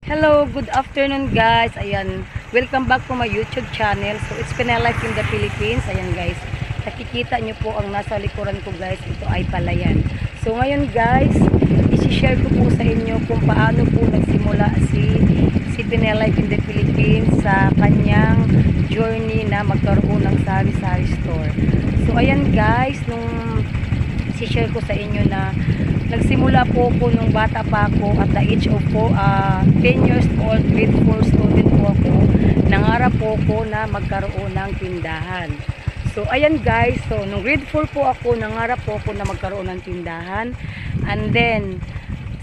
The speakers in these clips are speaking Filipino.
Hello, good afternoon guys. Ayan, welcome back to my YouTube channel. So it's Pinay Life in the Philippines. Ayan guys, nakikita nyo po ang nasa likuran ko guys. Ito ay palayan. So ngayon guys, isi-share ko po sa inyo kung paano po nagsimula si Pinay Life in the Philippines sa kanyang journey na magkaroon ng sari-sari store. So ayan guys, nung isi-share ko sa inyo na nagsimula po ako nung bata pa ako at the age of 10 years old, grade 4 student po ako. Nangarap po ako na magkaroon ng tindahan. So ayan guys, so nung grade 4 po ako, nangarap po ako na magkaroon ng tindahan. And then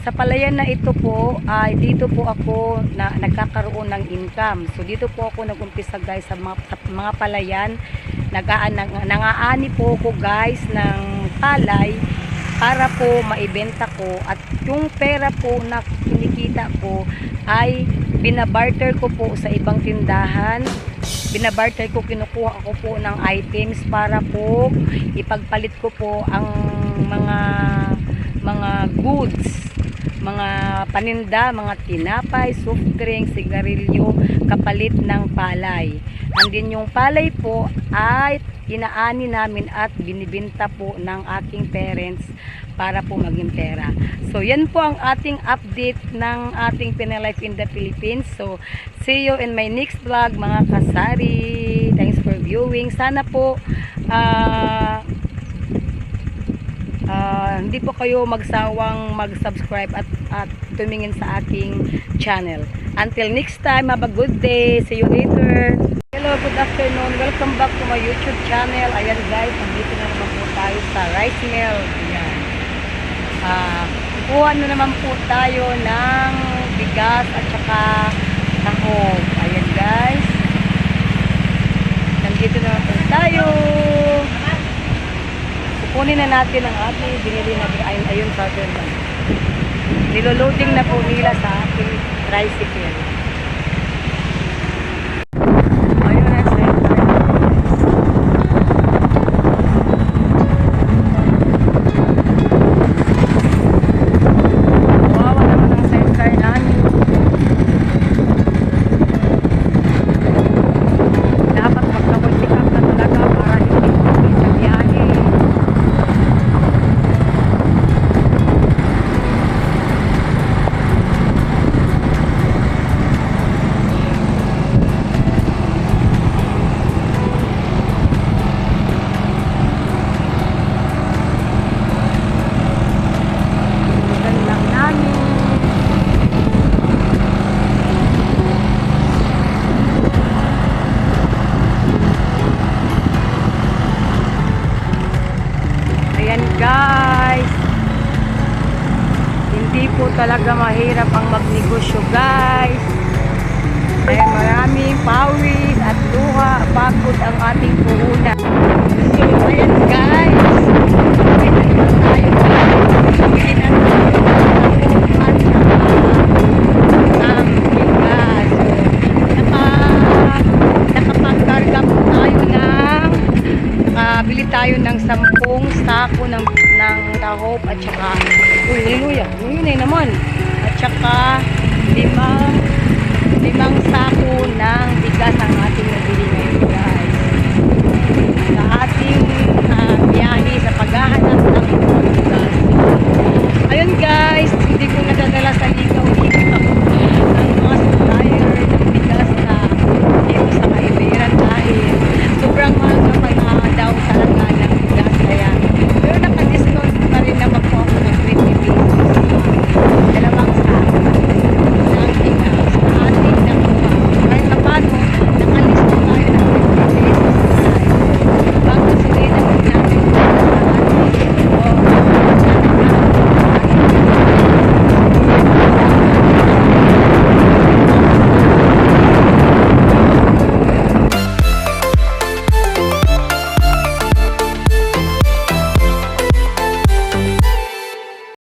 sa palayan na ito po, dito po ako na nagkakaroon ng income. So dito po ako nagumpisa guys sa mga palayan. Nangaani po ako guys ng palay para po maibenta ko, at yung pera po na kinikita ko ay binabarter ko po sa ibang tindahan. Binabarter ko, kinukuha ako po ng items para po ipagpalit ko po ang mga goods, mga paninda, mga tinapay, soft drink, sigarilyo, kapalit ng palay. And then yung palay po ay inaani namin at binibenta po ng aking parents para po maging pera. So yan po ang ating update ng ating Pinay Life in the Philippines. So see you in my next vlog mga kasari. Thanks for viewing. Sana po hindi po kayo magsawang mag-subscribe at tumingin sa aking channel. Until next time, have a good day. See you later. Hello, good afternoon. Welcome back to my YouTube channel. Ayan guys, nandito na naman po tayo sa rice mill. Ayan. Kukuha na naman po tayo ng bigas at saka tahog. Ayan guys. Nandito na naman po tayo. Kukunin na natin ang ating binili na ayun carton lang. Niloloading na po nila sa ating tricycle. Ayun na sa wawa naman ang sidecar namin. Dapat magkawal-pick up na talaga para hindi kami sa biyahe. Guys, hindi po talaga mahirap ang magnegosyo guys. Kaya maraming pawis at luha, pagod ang ating puhunan. So ayan guys.